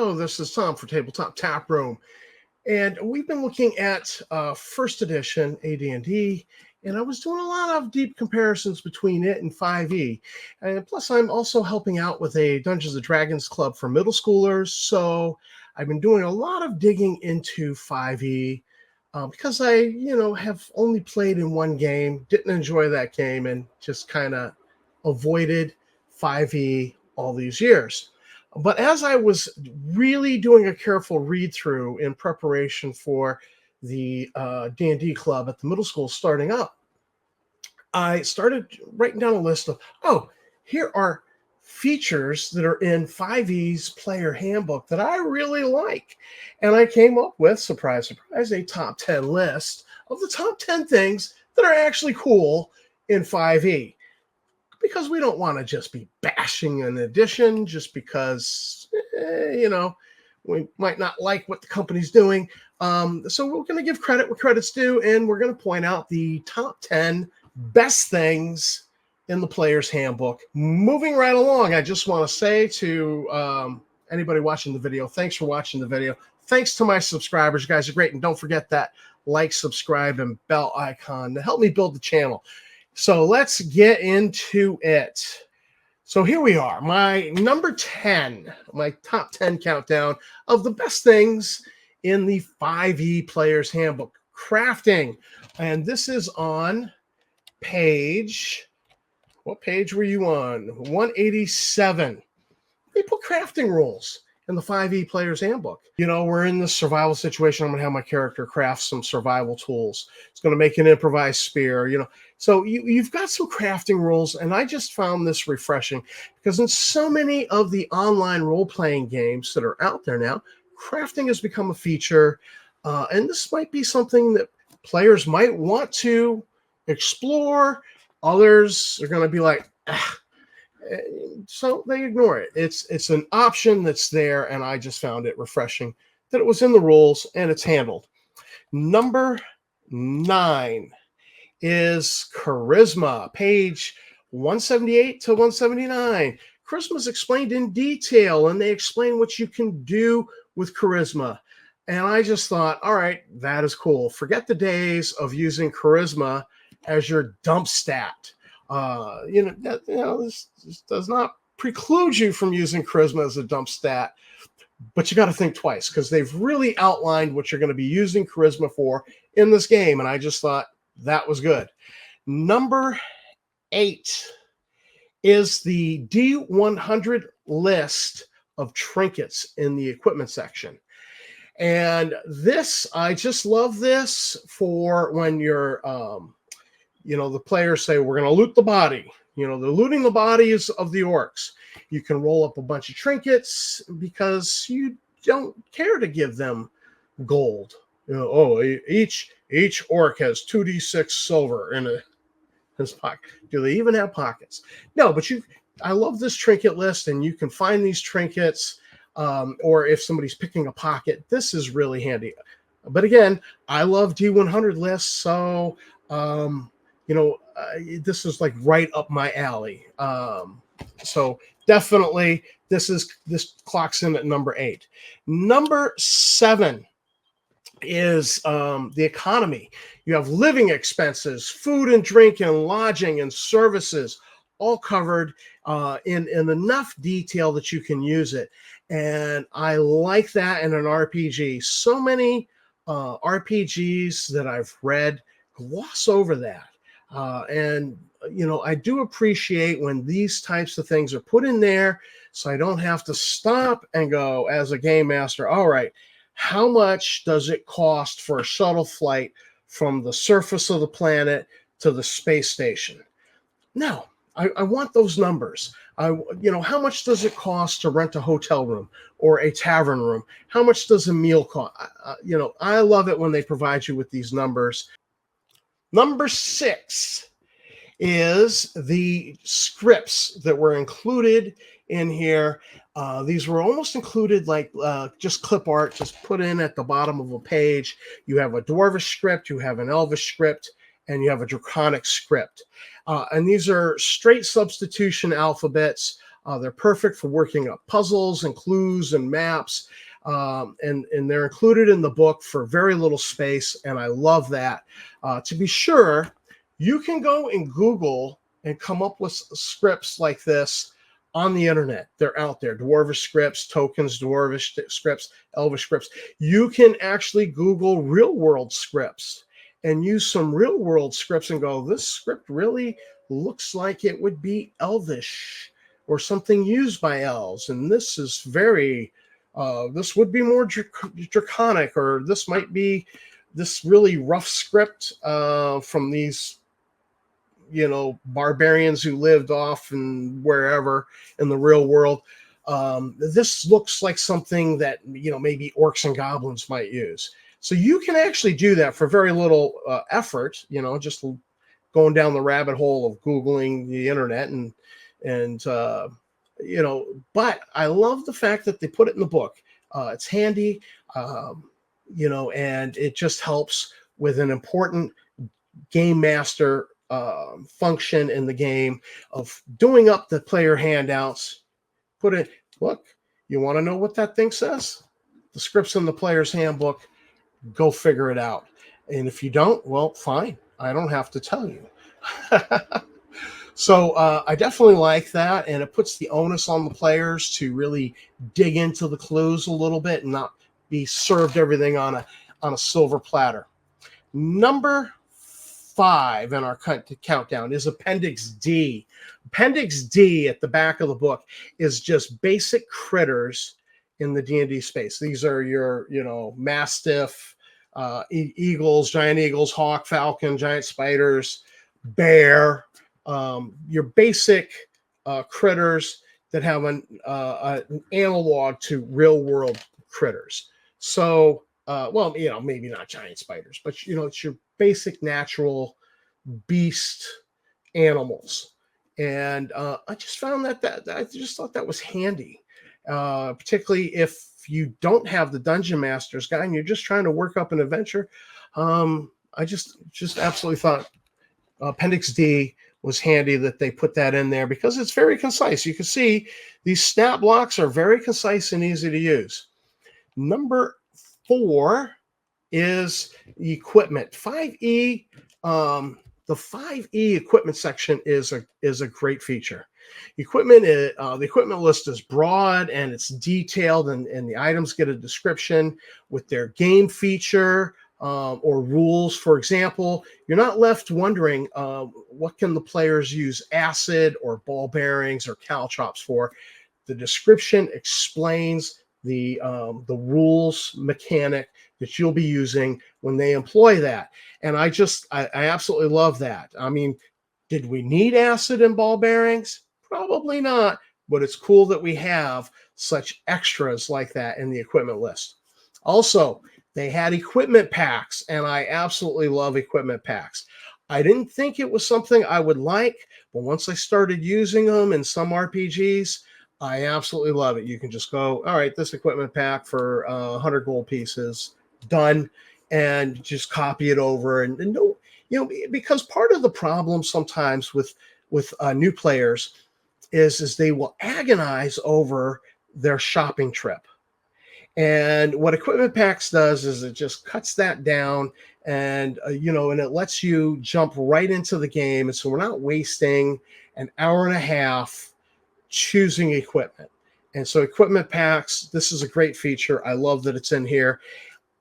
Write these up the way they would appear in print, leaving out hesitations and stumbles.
Hello, this is Tom for Tabletop Tap Room, and we've been looking at first edition AD&D, and I was doing a lot of deep comparisons between it and 5e. And plus, I'm also helping out with a Dungeons and Dragons club for middle schoolers, so I've been doing a lot of digging into 5e because I, have only played in one game, didn't enjoy that game, and just kind of avoided 5e all these years. But as I was really doing a careful read through in preparation for the D&D club at the middle school starting up, I started writing down a list of, here are features that are in 5e's player handbook that I really like. And I came up with, surprise, surprise, a top 10 list of the top 10 things that are actually cool in 5e. Because we don't want to just be bashing an edition just because, we might not like what the company's doing. So we're going to give credit where credit's due, and we're going to point out the top 10 best things in the player's handbook. Moving right along, I just want to say to anybody watching the video, thanks for watching the video. Thanks to my subscribers. You guys are great. And don't forget that like, subscribe, and bell icon to help me build the channel. So let's get into it. So here we are, my number 10, my top 10 countdown of the best things in the 5e Player's Handbook. Crafting. And this is on page, what page were you on? 187. They put crafting rules in the 5e Player's Handbook. We're in this survival situation. I'm going to have my character craft some survival tools. It's going to make an improvised spear, So you've got some crafting rules, and I just found this refreshing because in so many of the online role-playing games that are out there now, crafting has become a feature, and this might be something that players might want to explore. Others are going to be like, so they ignore it. It's an option that's there, and I just found it refreshing that it was in the rules and it's handled. Number 9 is charisma, page 178 to 179. Charisma is explained in detail, and they explain what you can do with charisma. And I just thought, all right, that is cool. Forget the days of using charisma as your dump stat. This does not preclude you from using charisma as a dump stat, but you got to think twice because they've really outlined what you're going to be using charisma for in this game. And I just thought that was good. Number 8 is the D100 list of trinkets in the equipment section. And this, I just love this for when you're, the players say, we're going to loot the body. They're looting the bodies of the orcs. You can roll up a bunch of trinkets because you don't care to give them gold. Each orc has 2d6 silver in his pocket. Do they even have pockets? No, but I love this trinket list, and you can find these trinkets, or if somebody's picking a pocket, this is really handy. But again, I love D100 lists, so this is like right up my alley. So definitely this clocks in at number 8. Number 7 is the economy. You have living expenses, food and drink and lodging and services, all covered in enough detail that you can use it. And I like that in an RPG. So many RPGs that I've read gloss over that. And I do appreciate when these types of things are put in there so I don't have to stop and go as a game master, all right, how much does it cost for a shuttle flight from the surface of the planet to the space station? No, I want those numbers. How much does it cost to rent a hotel room or a tavern room? How much does a meal cost? I love it when they provide you with these numbers. Number 6 is the scripts that were included in here. These were almost included like just clip art, just put in at the bottom of a page. You have a Dwarvish script, you have an Elvish script, and you have a Draconic script. And these are straight substitution alphabets. They're perfect for working up puzzles and clues and maps. And they're included in the book for very little space, and I love that. To be sure, you can go and Google and come up with scripts like this on the internet. They're out there. Dwarvish scripts, tokens, Dwarvish scripts, Elvish scripts. You can actually Google real world scripts and use some real world scripts and go, this script really looks like it would be Elvish or something used by elves. And this is very, this would be more draconic, or this might be this really rough script from these barbarians who lived off and wherever in the real world. This looks like something that, maybe orcs and goblins might use. So you can actually do that for very little effort, just going down the rabbit hole of Googling the internet but I love the fact that they put it in the book. It's handy, and it just helps with an important game master function in the game of doing up the player handouts. Look, you want to know what that thing says? The script's in the player's handbook. Go figure it out. And if you don't, well, fine. I don't have to tell you. So I definitely like that, and it puts the onus on the players to really dig into the clues a little bit and not be served everything on a silver platter. Number 5 in our countdown is Appendix D. Appendix D at the back of the book is just basic critters in the D&D space. These are your, mastiff, eagles, giant eagles, hawk, falcon, giant spiders, bear, your basic critters that have an analog to real world critters. So, maybe not giant spiders, but it's your basic natural beast animals. And I just found that I just thought that was handy, particularly if you don't have the Dungeon Master's Guide and you're just trying to work up an adventure. I just absolutely thought Appendix D was handy that they put that in there because it's very concise. You can see these stat blocks are very concise and easy to use. Number 4 is equipment. 5e, the 5e equipment section is a great feature. Equipment, the equipment list is broad and it's detailed, and the items get a description with their game feature or rules. For example, you're not left wondering what can the players use acid or ball bearings or caltrops for. The description explains the rules mechanic that you'll be using when they employ that. And I absolutely love that. I mean, did we need acid and ball bearings? Probably not, but it's cool that we have such extras like that in the equipment list. Also, they had equipment packs, and I absolutely love equipment packs. I didn't think it was something I would like, but once I started using them in some RPGs, I absolutely love it. You can just go, all right, this equipment pack for 100 gold pieces, done, and just copy it over. And because part of the problem sometimes with new players is they will agonize over their shopping trip. And what Equipment Packs does is it just cuts that down, and and it lets you jump right into the game. And so we're not wasting an hour and a half choosing equipment. And so Equipment Packs, this is a great feature. I love that it's in here.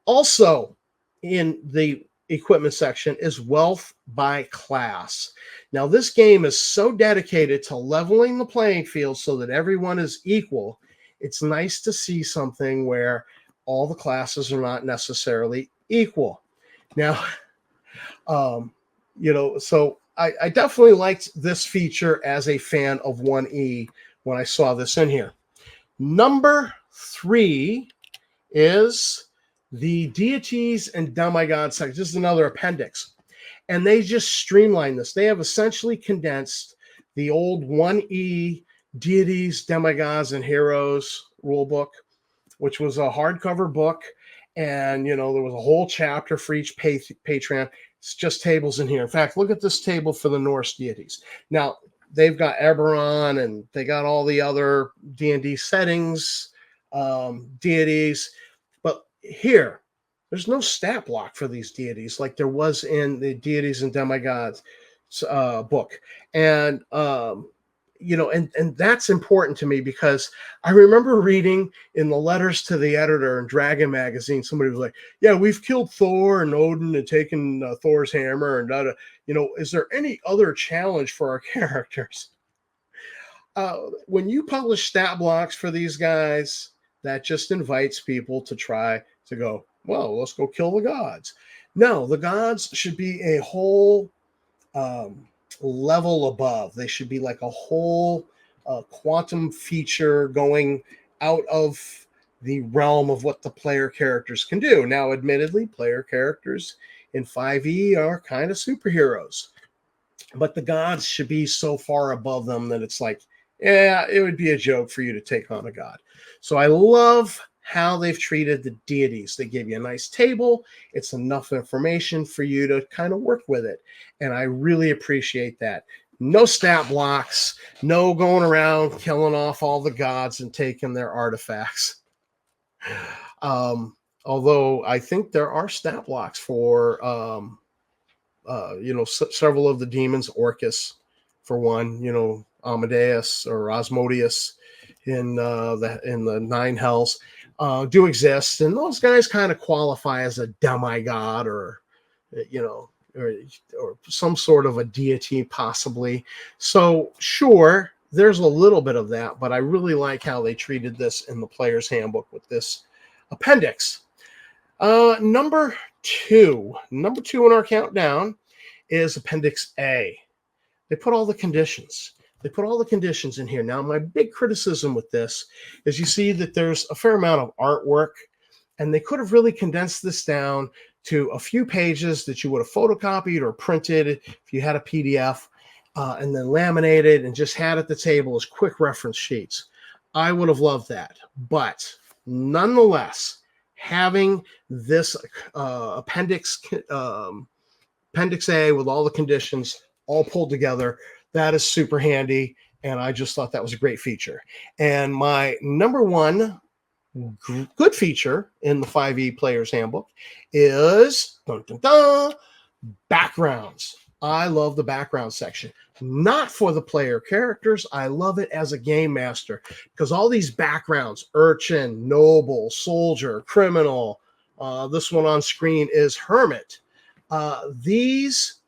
Also in the equipment section is Wealth by Class. Now, this game is so dedicated to leveling the playing field so that everyone is equal. It's nice to see something where all the classes are not necessarily equal. Now, so I definitely liked this feature as a fan of 1E when I saw this in here. Number 3 is the deities and demigods section. This is another appendix. And they just streamlined this. They have essentially condensed the old 1E deities, demigods, and heroes rulebook, which was a hardcover book. And, there was a whole chapter for each patron. It's just tables in here. In fact, look at this table for the Norse deities. Now, they've got Eberron, and they got all the other D&D settings, deities. But here, there's no stat block for these deities like there was in the Deities and Demigods book. And and that's important to me, because I remember reading in the letters to the editor in Dragon magazine, somebody was like, yeah, we've killed Thor and Odin and taken Thor's hammer and is there any other challenge for our characters? When you publish stat blocks for these guys, that just invites people to try to go, well, let's go kill the gods. No, the gods should be a whole level above. They should be like a whole quantum feature going out of the realm of what the player characters can do. Now, admittedly, player characters in 5e are kind of superheroes, but the gods should be so far above them that it's like, yeah, it would be a joke for you to take on a god. So I love how they've treated the deities. They give you a nice table. It's enough information for you to kind of work with it. And I really appreciate that. No stat blocks, no going around killing off all the gods and taking their artifacts. Although I think there are stat blocks for, several of the demons, Orcus, for one, Amadeus or Osmodeus in the Nine Hells. Do exist, and those guys kind of qualify as a demigod or some sort of a deity, possibly. So sure, there's a little bit of that, but I really like how they treated this in the player's handbook with this appendix. Number two in our countdown is Appendix A. They put all the conditions. They put all the conditions in here. Now, my big criticism with this is you see that there's a fair amount of artwork, and they could have really condensed this down to a few pages that you would have photocopied or printed if you had a PDF, and then laminated and just had at the table as quick reference sheets. I would have loved that. But nonetheless, having this Appendix A with all the conditions all pulled together, that is super handy, and I just thought that was a great feature. And my number one good feature in the 5e Player's Handbook is backgrounds. I love the background section. Not for the player characters. I love it as a game master, because all these backgrounds, urchin, noble, soldier, criminal, this one on screen is hermit. These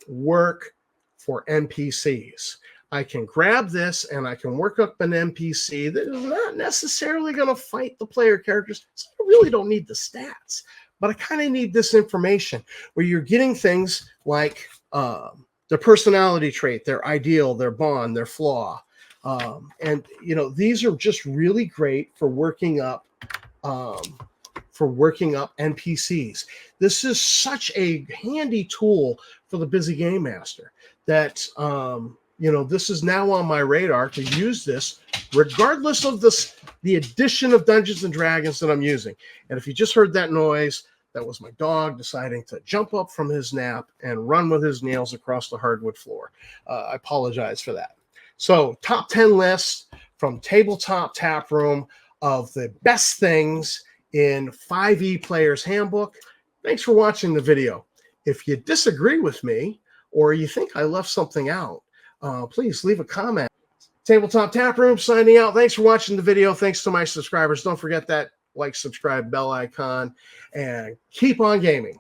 work for NPCs. I can grab this and I can work up an NPC that is not necessarily going to fight the player characters. So I really don't need the stats, but I kind of need this information where you're getting things like their personality trait, their ideal, their bond, their flaw. And these are just really great for working up NPCs. This is such a handy tool for the busy game master that this is now on my radar to use this regardless of the edition of Dungeons and Dragons that I'm using. And if you just heard that noise, that was my dog deciding to jump up from his nap and run with his nails across the hardwood floor. I apologize for that. So, top 10 lists from Tabletop Tap Room of the best things in 5e Player's Handbook. Thanks for watching the video. If you disagree with me or you think I left something out, please leave a comment. Tabletop Tap Room signing out. Thanks for watching the video. Thanks to my subscribers. Don't forget that like, subscribe, bell icon, and keep on gaming.